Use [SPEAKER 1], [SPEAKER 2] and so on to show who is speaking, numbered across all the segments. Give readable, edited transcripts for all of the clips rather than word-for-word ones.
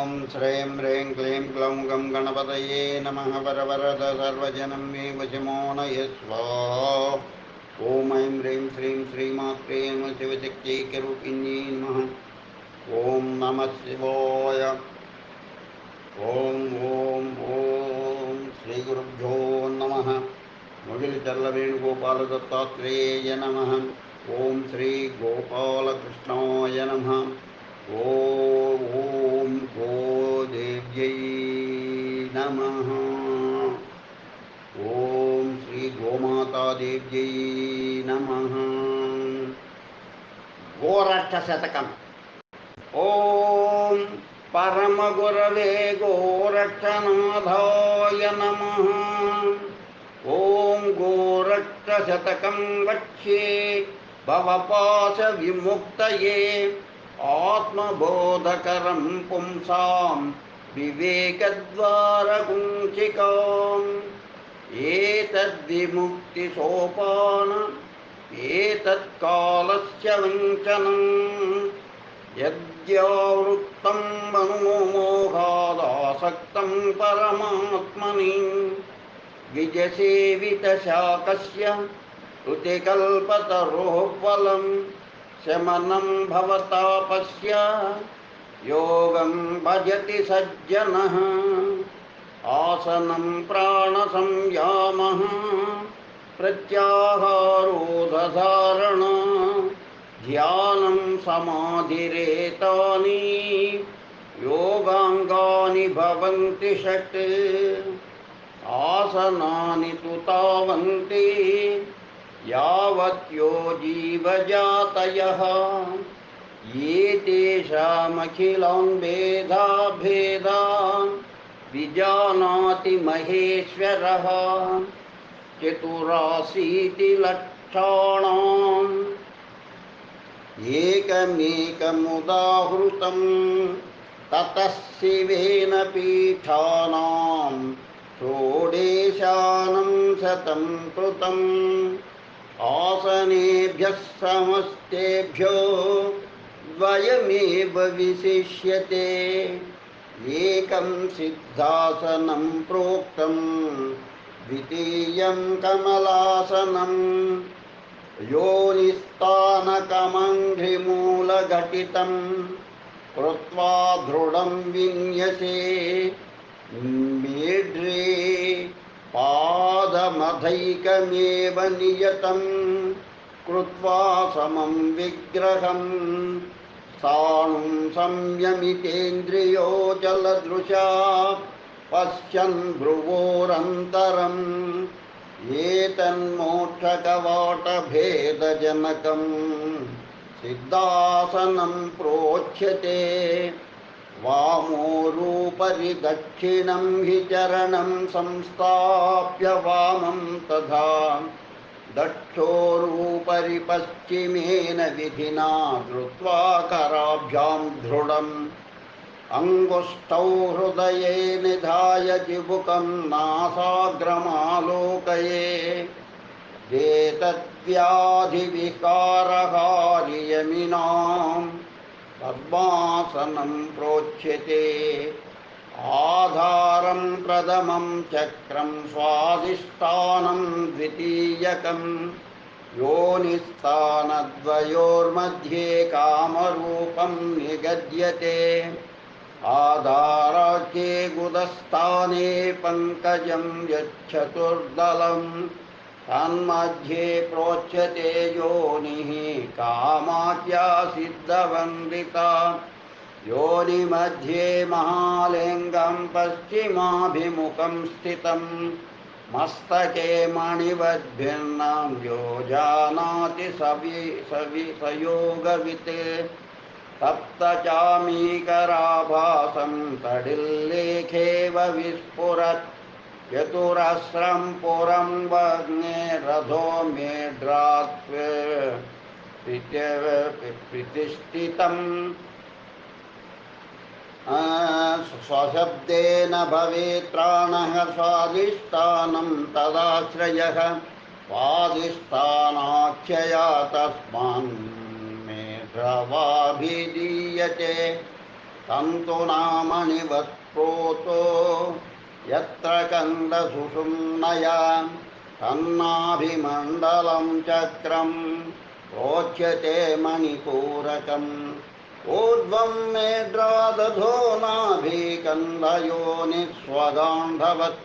[SPEAKER 1] ॐ श्रीं ह्रीं क्लीं ग्लौं गं गणपतये नमः। वरवरद सर्वजनं मे वशमो नय स्वाहा। ॐ ऐं ह्रीं श्रीं श्रीमात्रे नमः। शिवशक्त्यैकरूपिण्यै नमः। ॐ नमः शिवाय। ॐ श्रीगुरुभ्यो नमः। मुगिलचर्ल वेणुगोपाल दत्तात्रेय नमः। ॐ श्री गोपालकृष्णाय नमः। ॐ गोदेव्यै नमः। ॐ श्री गोमातादेव्यै नमः। गोरक्षशतकम्। ॐ परमगुरवे गोरक्षनाथाय नमः। ॐ गोरक्षशतकं वक्ष्ये भवपाशविमुक्तये आत्मबोधकरं पुंसां विवेकद्वारकुञ्चिकाम् एतद्विमुक्तिसोपानम् एतत्कालस्य वञ्चनम् यद्यावृत्तं मनोमोहादासक्तं परमात्मनि द्विजसेवितशाकस्य ऋतिकल्पतरोः फलं शमनं भवतापस्य योगं भजति सज्जनः। आसनं प्राणसंयामः प्रत्याहारो धारणा ध्यानं समाधिरेतानि योगाङ्गानि भवन्ति षट्। आसनानि तु तावन्ति यावत्यो जीवजातयः ये तेषामखिलान् भेदान् विजानाति महेश्वरः। चतुराशीति लक्षाणाम् एकमेकमुदाहृतं ततः शिवेन पीठानां षोडशानं शतं कृतम्। आसनेभ्यः समस्तेभ्यो द्वयमेव विशिष्यते एकं सिद्धासनं प्रोक्तं द्वितीयं कमलासनम्। योनिस्थानकमङ्घ्रिमूलघटितं कृत्वा दृढं विन्यसे मेढ्रे पादमधैकमेव नियतं कृत्वा समं विग्रहं स्थाणुं संयमितेन्द्रियो जलदृशा पश्यन् भ्रुवोरन्तरम् एतन्मोक्षकवाटभेदजनकं सिद्धासनं प्रोच्यते। वामोरूपरि दक्षिणं हि चरणं संस्थाप्य वामं तथा दक्षोरूपरि पश्चिमेन विधिना कृत्वा कराभ्यां दृढम्। अङ्गुष्ठौ हृदये निधाय चिबुकं नासाग्रमालोकये एतद्व्याधिविकारहारियमिनां पद्मासनं प्रोच्यते। आधारं प्रथमं चक्रं स्वाधिष्ठानं द्वितीयकं योनिस्थानद्वयोर्मध्ये कामरूपं निगद्यते। आधाराख्ये गुदस्थाने पङ्कजं यच्चतुर्दलं तन्मध्ये प्रोच्यते योनिः कामाख्या सिद्धवन्दिता। योनिमध्ये महालिङ्गं पश्चिमाभिमुखं स्थितं मस्तके मणिवद्भिन्नं यो जानाति सयोगवित्। तप्तचामीकराभासं तडिल्लेखेव विस्फुरत् चतुरस्रं पुरं वग्ने रथो मेढ्रात् प्रतिष्ठितम्। स्वशब्देन भवेत् प्राणः स्वाधिष्ठानं तदाश्रयः स्वाधिष्ठानाख्यया तस्मान् मेढ्रवाभिधीयते। तन्तु नामनिवत्प्रोतो यत्र कन्दसुषुम्नया तन्नाभिमण्डलं चक्रं प्रोच्यते मणिपूरकम् ऊर्ध्वं मेढ्रादधो नाभिकन्दयोनिस्वगान्धवत्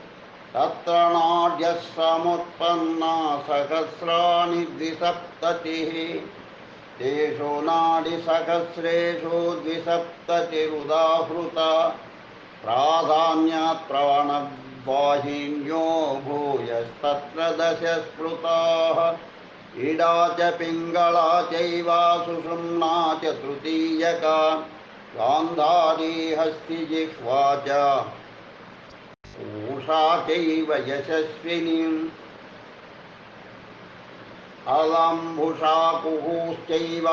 [SPEAKER 1] तत्र नाड्यः समुत्पन्ना सहस्राणि द्विसप्ततिः तेषु नाडिसहस्रेषु द्विसप्ततिरुदाहृता प्राधान्यात् प्राणवाहिन्यो भूयस्तत्र दश स्मृताः इडा च पिङ्गला चैव सुषुम्ना च तृतीयका गान्धारी हस्तिजिह्वा च पूषा चैव यशस्विनीम् अलम्भुषा कुहुश्चैव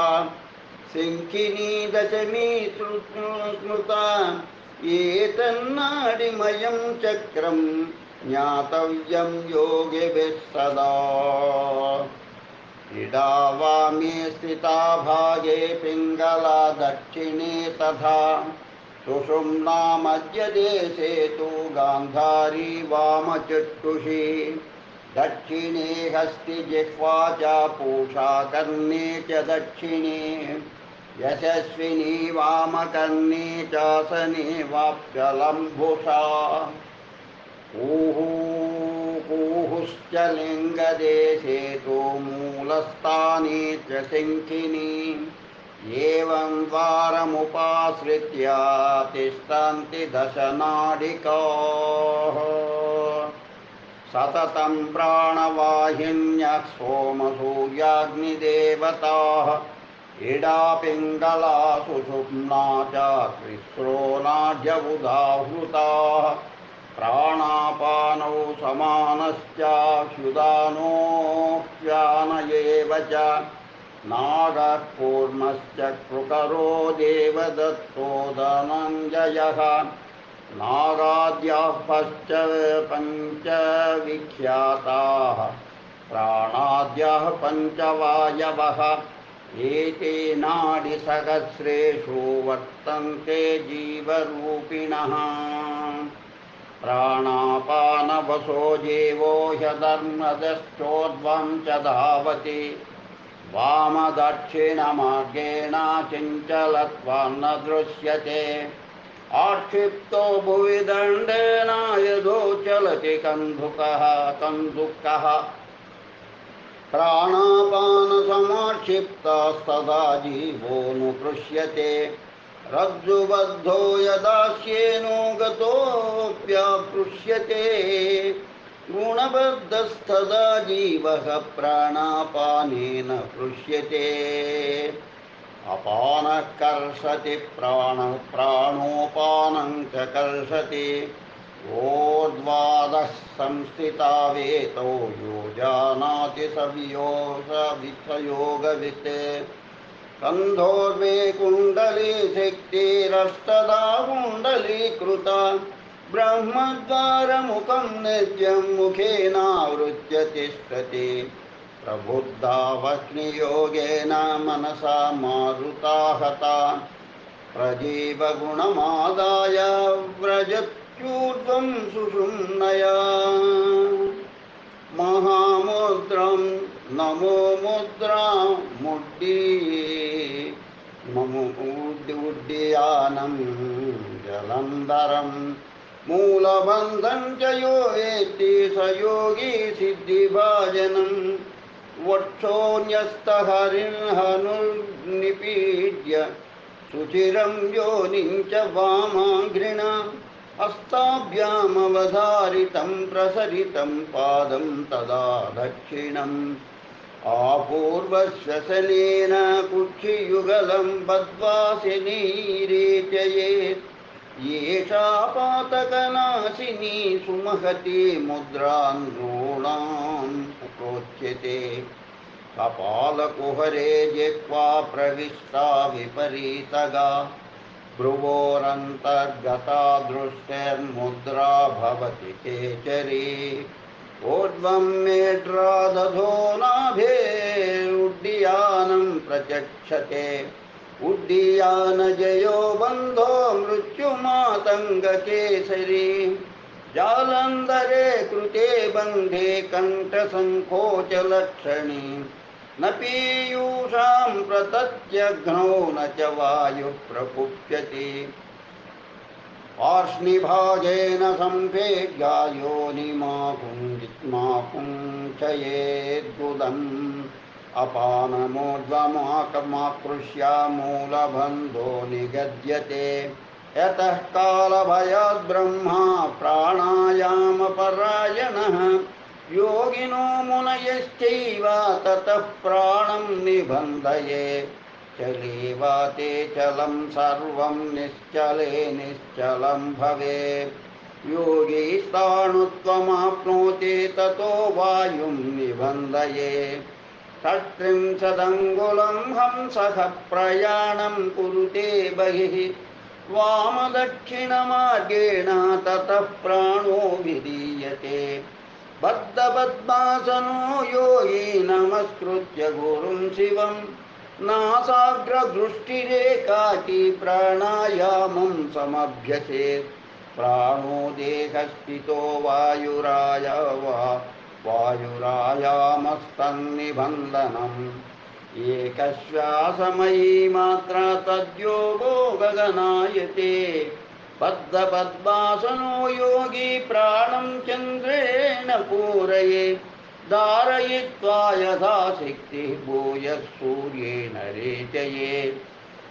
[SPEAKER 1] सिङ्खिनी दशमी स्मृता एतन्नाडिमयं चक्रं ज्ञातव्यं योगिभिः सदा इडा वामे स्थिता भागे पिङ्गला दक्षिणे तथा सुषुम्ना मध्यदेशे तु गान्धारी वामचक्षुषी दक्षिणे हस्तिजिह्वा च पूषा कर्णे च दक्षिणे यशस्विनी वामकर्णे चासने वाप्यलम्भुषा कूहुश्च लिङ्गदेशे तु मूलस्थाने च शङ्खिनी एवं द्वारमुपाश्रित्य तिष्ठन्ति दशनाडिकाः सततं प्राणवाहिन्यः सोमसूर्याग्निदेवताः इडा पिङ्गला सुषुम्ना च तिस्रो नाड्यबुधाहृताः प्राणापानौ समानश्चाच्युदानोऽप्यान एव च नागः कूर्मश्च कृकरो देवदत्तो धनञ्जयः नागाद्याः पञ्चविख्याताः प्राणाद्याः पञ्चवायवः एते नाडिसहस्रेषु वर्तन्ते जीवरूपिणः प्राणापानवसो जीवो ह्यधर्मदश्चोर्ध्वं च धावति वामदक्षिणमार्गेण चञ्चलत्वान्न दृश्यते आक्षिप्तो भुवि दण्डेन यदो चलति कन्दुकः प्राणापानसमाक्षिप्तस्तदा जीवोऽनुपृश्यते रज्जुबद्धो यदास्येनो गतोऽप्यपृश्यते गुणबद्धस्तदा जीवः प्राणापानेन पृश्यते अपानः कर्षति प्राणोपानं च कर्षति ऊर्ध्वाधः संस्थिता वेतौ यो जानाति स वियोगवित् कन्धोर्वे कुण्डली शक्तिरष्टधा कुण्डलीकृता ब्रह्मद्वारमुखं नित्यं मुखेनावृत्य तिष्ठति प्रबुद्धावग्नियोगेन मनसा मारुता हता प्रजीवगुणमादाय व्रजत्यूर्ध्वं सुषुम्नया महामुद्रं नमो मुद्रामुड्डीयानं जलन्धरं मूलबन्धं च यो वेत्ति स योगी सिद्धिभाजनं वक्षोऽन्यस्तहरिर्हनुर्निपीड्य सुचिरं योनिं च वामाघ्रिणा हस्ताभ्यामवधारितं प्रसरितं पादं तदा दक्षिणम् आपूर्वश्वसनेन कुक्षियुगलं बद्ध्वासिनीरेचयेत् येषा पातकनाशिनी सुमहती मुद्रान्नूणां प्रोच्यते कपालकुहरे जिह्वा प्रविष्टा विपरीतगा भ्रुवोरन्तर्गता दृष्टिर्मुद्रा भवति केचरी ऊर्ध्वं मेढ्रादधो नाभेरुड्डीयानं प्रचक्षते उड्डीयानजयो बन्धो मृत्युमातङ्गकेसरी जालन्धरे कृते बन्धे कण्ठसङ्कोचलक्षणी न पीयूषां प्रतत्यघ्नौ न च वायुः प्रकुप्यति पार्ष्णिभागेन सम्भेद्या योनिमापुञ्चयेद्गुदम् अपानमोर्ध्वमाकमाकृष्य मूलबन्धो निगद्यते यतः कालभयाद् ब्रह्मा प्राणायामपरायणः योगिनो मुनयश्चैव ततः प्राणं निबन्धये चलेवाते चलं सर्वं निश्चले निश्चलं भवेत् योगी स्थाणुत्वमाप्नोति ततो वायुं निबन्धये षट्त्रिंशदङ्गुलं हंसः प्रयाणं कुरुते बहिः वामदक्षिणमार्गेण ततः प्राणो विधीयते बद्धपद्मासनो योगी नमस्कृत्य गुरुं शिवं नासाग्रदृष्टिरेकाकी प्राणायामं समभ्यसेत् प्राणो देहस्थितो वायुरायामस्तन्निबन्धनम् एकश्वासमयी मात्रा तद्योगो गगनायते बद्धपद्मासनो योगी प्राणं चन्द्रेण पूरये धारयित्वा यथा शक्तिः भूयः सूर्येण रेचये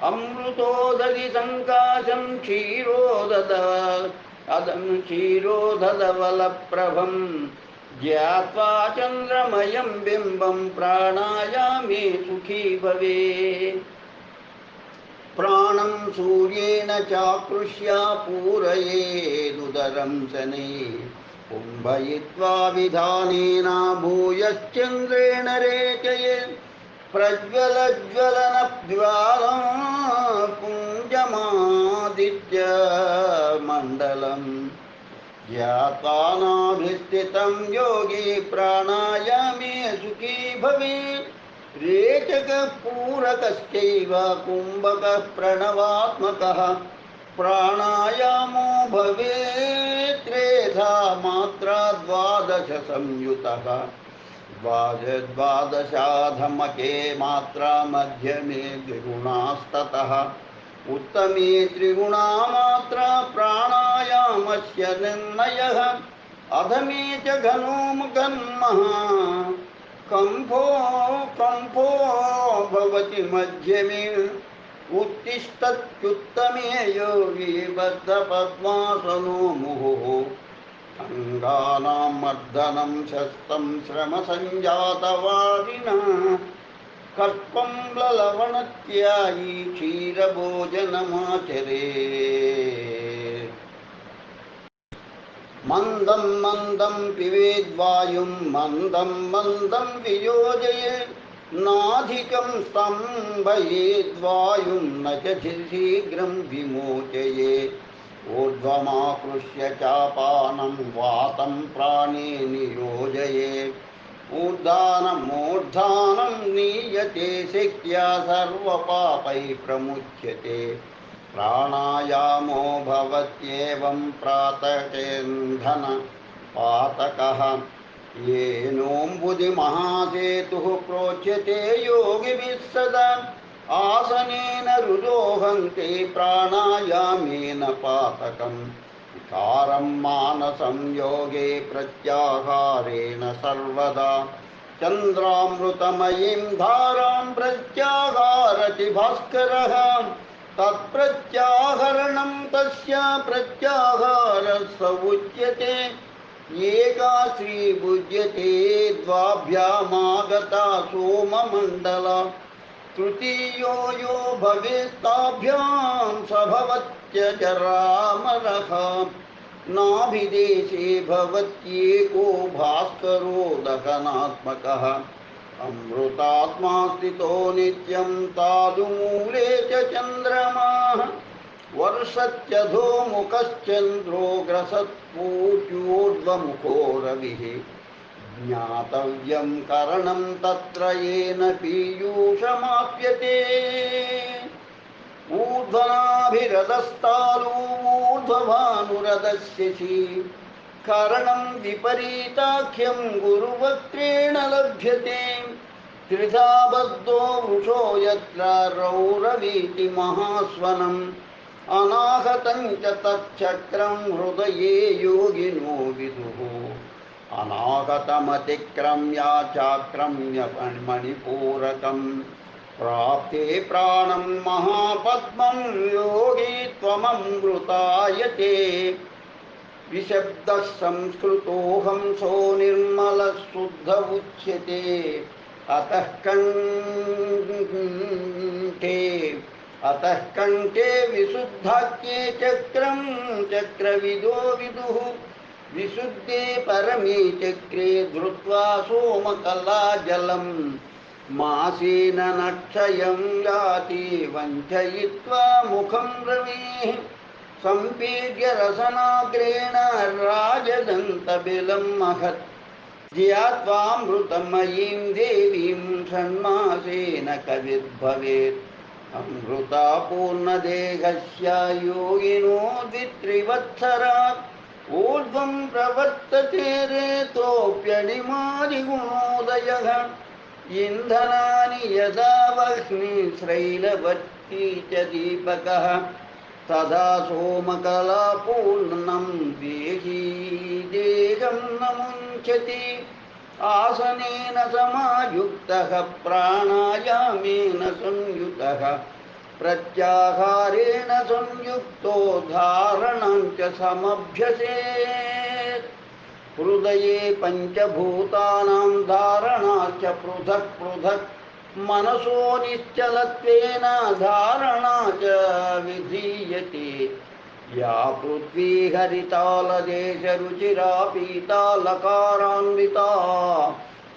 [SPEAKER 1] अमृतोदधि सङ्काशं क्षीरोदधवलप्रभं ज्ञात्वा चन्द्रमयं बिम्बं प्राणायामे सुखी भवेत् प्राणं सूर्येण चाकृष्य पूरयेदुदरं शनैः कुम्भयित्वा विधानेन भूयश्चन्द्रेण रेचयेत् प्रज्वलज्वलनज्वालं पुञ्जमादित्यमण्डलम् ज्ञात्वा नाभिस्थितं योगी प्राणायामे सुखी भवेत् रेचकः पूरकश्चैव कुम्भकः प्रणवात्मकः प्राणायामो भवेत् त्रेधा मात्रा द्वादश संयुतः द्वादशाधमके मात्रा मध्यमे द्विगुणास्ततः उत्तमे त्रिगुणा मात्रा प्राणायामस्य निर्णयः अधमे च घनो मुखन्मः कंफो भवति मध्यमे उत्तिष्ठत्युत्तमे योगी बद्धपद्मासनो मुहुः अङ्गानां मर्दनं शस्तं श्रमसञ्जातवादिनः कल्पं ललवणत्यायी क्षीरभोजनमाचरेत् मन्दं मन्दं पिबेद्वायुं मन्दं मन्दं वियोजयेत् नाधिकं स्तम्भयेद्वायुं न च शीघ्रं विमोचयेत् ऊर्ध्वमाकृष्य चापानं वातं प्राणे नियोजयेत् ऊर्ध्वानं नीयते शक्त्या सर्वपापैः प्रमुच्यते प्राणायामो भवत्येवं प्रातकेन्धनपातकः येनोऽम्बुधिमहासेतुः प्रोच्यते योगिभिः सदा आसनेन रुरोहन्ते प्राणायामेन पातकम् विकारं मानसं योगे प्रत्याहारेण सर्वदा चन्द्रामृतमयीं धारां प्रत्याहारति भास्करः तत्प्रत्याहरणं तस्य प्रत्याहारः स उच्यते एका श्रीभुज्यते द्वाभ्यामागता सोममण्डला तृतीयो यो भवेत्ताभ्यां स भवत्यजरामरः नाभिदेशे भवत्येको भास्करो दहनात्मकः अमृतात्मा स्थितो नित्यं तालुमूले च चन्द्रमाः वर्षत्यधोमुखश्चन्द्रो ग्रसत्पूज्योर्ध्वमुखो रविः ज्ञातव्यं करणं तत्र येन पीयूषमाप्यते मूर्ध्वनाभिरदस्तालू मूर्ध्वभानुरदस्यसि करणं विपरीताख्यं गुरुवक्त्रेण लभ्यते त्रिधा बद्धो वृषो यत्र रौरवीति महास्वनम् अनाहतं च तच्चक्रं हृदये योगिनो विदुः अनागतमतिक्रम्य चाक्रम्य मणिपूरकं प्राप्ते प्राणं महापद्मं योगी त्वममृतायते विशब्दः संस्कृतोऽहं सो निर्मलः शुद्ध उच्यते अतः कंठे विशुद्धाख्ये चक्रं चक्रविदो विदुः विशुद्धे परमे चक्रे धृत्वा सोमकलाजलं मासेन नक्षयं याति वञ्चयित्वा मुखं रवेः सम्पीड्य रसनाग्रेण राजदन्तबिलं महत् ज्ञात्वामृतमयीं देवीं षण्मासेन कविर्भवेत् अमृता पूर्णदेहस्य योगिनो द्वित्रिवत्सरात् ऊर्ध्वं प्रवर्तते रेतोऽप्यणिमादिगुणोदयः इन्धनानि यदा वह्निश्रैलवत्ती च दीपकः तदा सोमकलापूर्णं देही देहं न मुञ्चति आसनेन समायुक्तः प्राणायामेन संयुतः प्रत्याहारेण संयुक्तो धारणं च समभ्यसेत् हृदये पञ्चभूतानां धारणाश्च पृथक् पृथक् मनसो निश्चलत्वेन धारणा च विधीयते या पृथ्वी हरितालदेशरुचिरा पीतालकारान्विता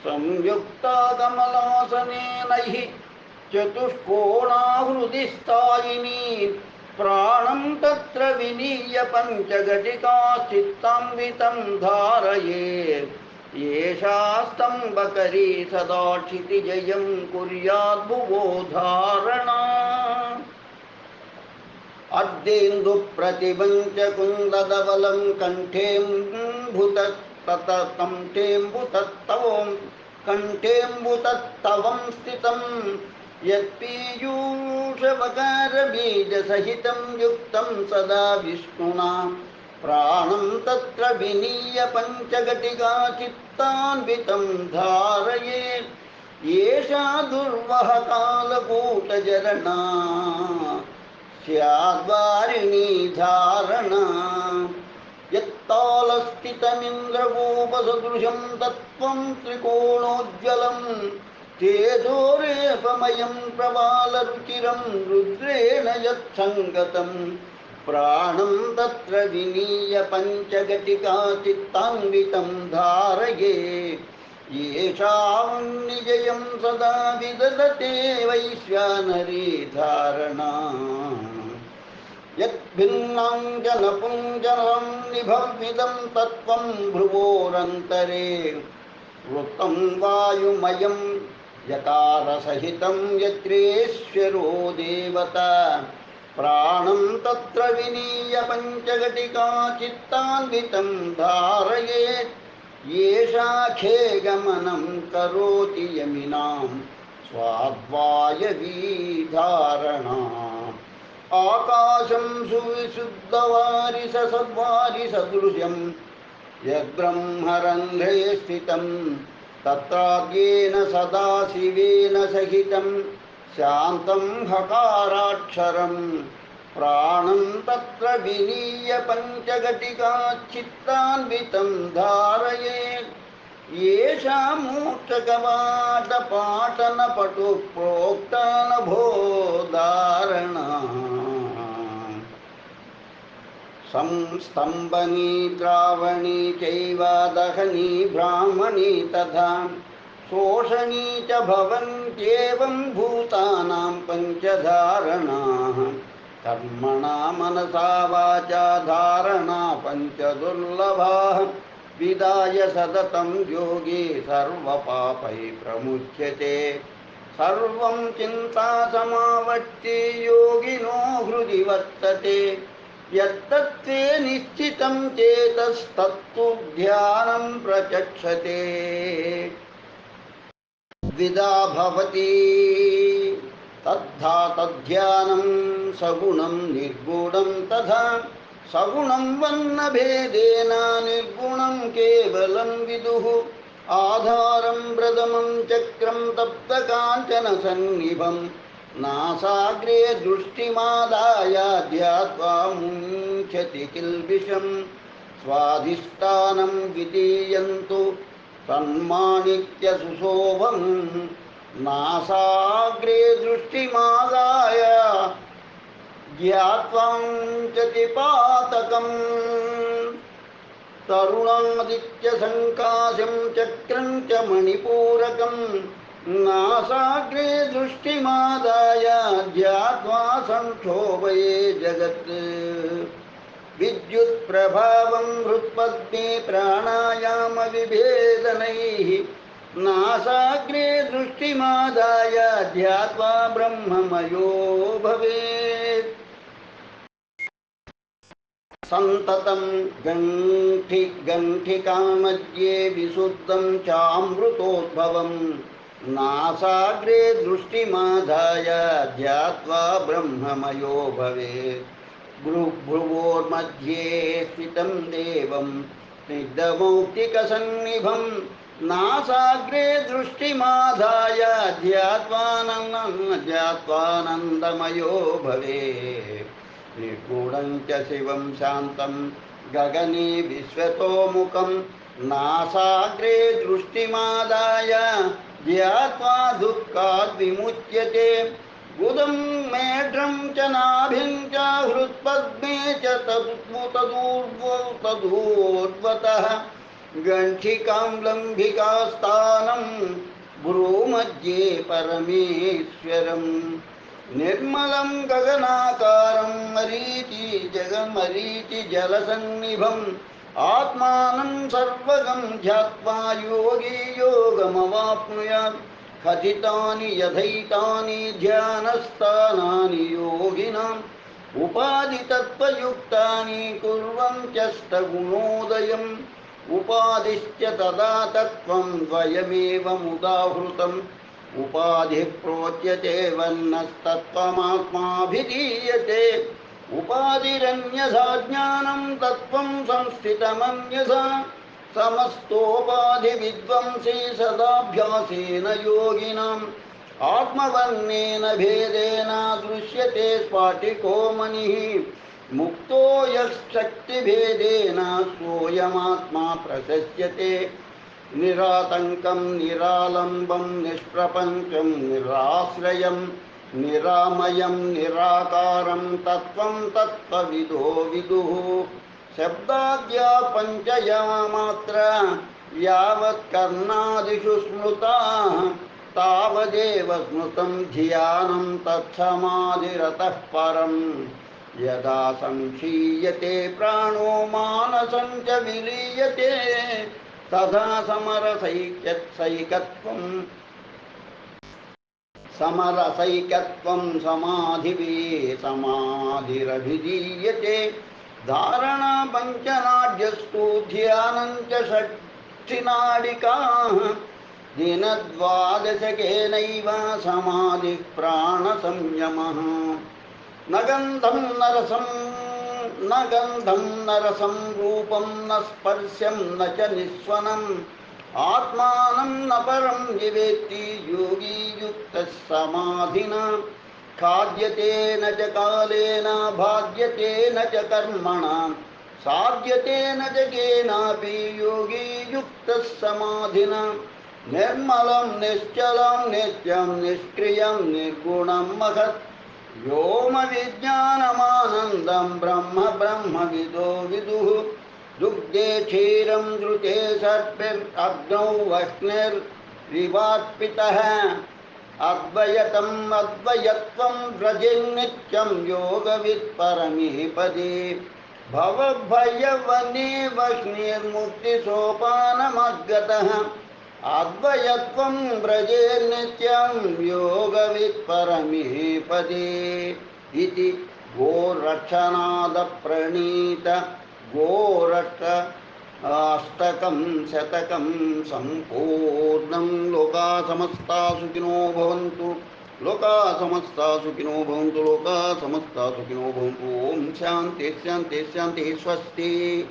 [SPEAKER 1] संयुक्ता कमलासनेन हि चतुष्कोणाहृदि स्थायिनी प्राणं तत्र विनीय पञ्चघटिका चित्तान्वितं धारयेत् एषा स्तम्भकरी सदा क्षितिजयं कुर्याद्भुवो धारणा अर्धेन्दुप्रतिभं च कुन्दधवलं कण्ठेऽम्बुतत्तवं स्थितं यत्पीयूषवकारबीजसहितं युक्तं सदा विष्णुना प्राणं तत्र विनीय पञ्चघटिका चित्तान्वितं धारयेत् एषा दुर्वह कालकूटजरणा स्याद्वारिणी धारणा यत्तालस्थितमिन्द्रगोपसदृशं तत्त्वं त्रिकोणोज्ज्वलं तेजोरेपमयं प्रबालरुचिरं रुद्रेण यत्सङ्गतं प्राणं तत्र विनीय पञ्चघटिका चित्तान्वितं धारयेत् येषा निजयं सदा विदधते वैश्वानरी धारणा यद्भिन्नाञ्जनपुञ्जनं निभविदं तत्त्वं भ्रुवोरन्तरे वृत्तं वायुमयं यकारसहितं यत्रेश्वरो देवता प्राणं तत्र विनीय पञ्चघटिका चित्तान्वितं धारयेत् येषाखे गमनं करोति यमिनां स्वाद्वायवी धारणा आकाशं सुविशुद्धवारिससद्वारिसदृशं यद्ब्रह्मरन्ध्रे स्थितं तत्राद्येन सदाशिवेन सहितं शान्तं हकाराक्षरं प्राणं तत्र विनीय पञ्चघटिका चित्तान्वितं धारयेत् येषा मोक्षकवाटपाटनपटुः प्रोक्ता नभो धारणा संस्तम्भनी द्रावणी चैव दहनी ब्राह्मणी तथा शोषणी च भवन्त्येवं भूतानां पञ्चधारणाः कर्मणा मनसा वाचा धारणा पञ्चदुर्लभाः विदाय सततं योगी सर्वपापैः प्रमुच्यते सर्वं चिन्तासमावत्ति योगिनो हृदि परिवर्तते यत्तत्त्वे निश्चितं चेतस्तत्तु ध्यानं प्रचक्षते द्विधा भवति तद्धा तद्ध्यानं सगुणं निर्गुणं तथा सगुणं वन्नभेदेन निर्गुणं केवलं विदुः आधारं प्रथमं चक्रं तप्तकाञ्चनसन्निभं नासाग्रे दृष्टिमादाय ध्यात्वा मुञ्चति किल्बिषं स्वाधिष्ठानं द्वितीयन्तु तन्माणिक्यसुशोभं नासाग्रे दृष्टिमादाय ध्यात्वाञ्चति पातकम् तरुणादित्यसङ्काशं चक्रं च मणिपूरकं नासाग्रे दृष्टिमादाय ध्यात्वा संक्षोभये जगत् विद्युत्प्रभावं हृत्पद्मे प्राणायामविभेदनैः नासाग्रे दृष्टिमादाय ध्यात्वा ब्रह्ममयो भवेत् संततं गण्ठिकामध्ये विशुद्धं चामृतोद्भवं नासाग्रे दृष्टिमादाय ध्यात्वा ब्रह्ममयो भवेत् भ्रुवोर्मध्ये स्थितं देवं स्निग्धमौक्तिकसन्निभं नासाग्रे दृष्टिमादाय ध्यात्वानन्दमयो भवेत् निर्गुणं च शिवं शान्तं गगने विश्वतोमुखं नासाग्रे दृष्टिमादाय ध्यात्वा दुःखाद् विमुच्यते गुदं मेढ्रं च नाभिं च हृत्पद्मे च तदूर्ध्वतः गण्ठिकां लम्बिकास्थानं भ्रूमध्ये परमेश्वरम् निर्मलं गगनाकारं मरीचि जलसन्निभम् आत्मानं सर्वगं ध्यात्वा योगी योगमवाप्नुयात् कथितानि यथैतानि ध्यानस्थानानि योगिनाम् उपाधितत्त्वयुक्तानि कुर्वन्त्यष्टगुणोदयम् उपाधिश्च तदा तत्त्वं द्वयमेवमुदाहृतम् उपाधिः प्रोच्यते वन्नस्तत्त्वमात्माभिधीयते उपाधिरन्यथा ज्ञानं तत्त्वं संस्थितमन्यथा समस्तोपाधिविध्वंसी सदाभ्यासेन योगिनाम् आत्मवर्णेन भेदेन दृश्यते स्फाटिको मणिः मुक्तो यः शक्तिभेदेन सोऽयमात्मा प्रशस्यते निरातङ्कं निरालम्बं निष्प्रपञ्चं निराश्रयं निरामयं निराकारं तत्त्वं तत्त्वविदो विदुः शब्दाद्या पञ्चया मात्रा यावत् कर्णादिषु स्मृताः तावदेव स्मृतं ध्यानं तत्समाधिरतः परं यदा संक्षीयते प्राणो मानसं च विलीयते तथा समरसैकत्वं समाधिरभिधीयते धारणा पञ्चनाड्यस्तु ध्यानं च षष्ठिनाडिकाः दिनद्वादशकेनैव समाधिः प्राणसंयमः न गन्धं न रसं रूपं न स्पर्शं न च निस्वनम् आत्मानं न परं विवेत्ति योगी युक्तः समाधिना खाद्यते न च कालेन भाग्यते न च कर्मणा साध्यते न च केनापि योगी युक्तः समाधिना निर्मलं निश्चलं नित्यं निष्क्रियं निर्गुणं महत् व्योमविज्ञानमानन्दं ब्रह्मविदो विदुः दुग्धे क्षीरं धृते सर्पिरग्नौ वह्निरिवार्पितः अद्वयत्वं व्रजेन्नित्यं योगवित्परमेपदे भवभयवने वह्निर्मुक्तिसोपानमद्गतः अद्वयत्वं व्रजेन्नित्यं योगवित्परमेपदे इति गोरक्षनादप्रणीत गोरक्ष अष्टकं शतकं सम्पूर्णं लोका समस्ता सुखिनो भवन्तु लोका समस्ता सुखिनो भवन्तु लोका समस्ता सुखिनो भवन्तु ओम शांति शांति शांति स्वस्ति।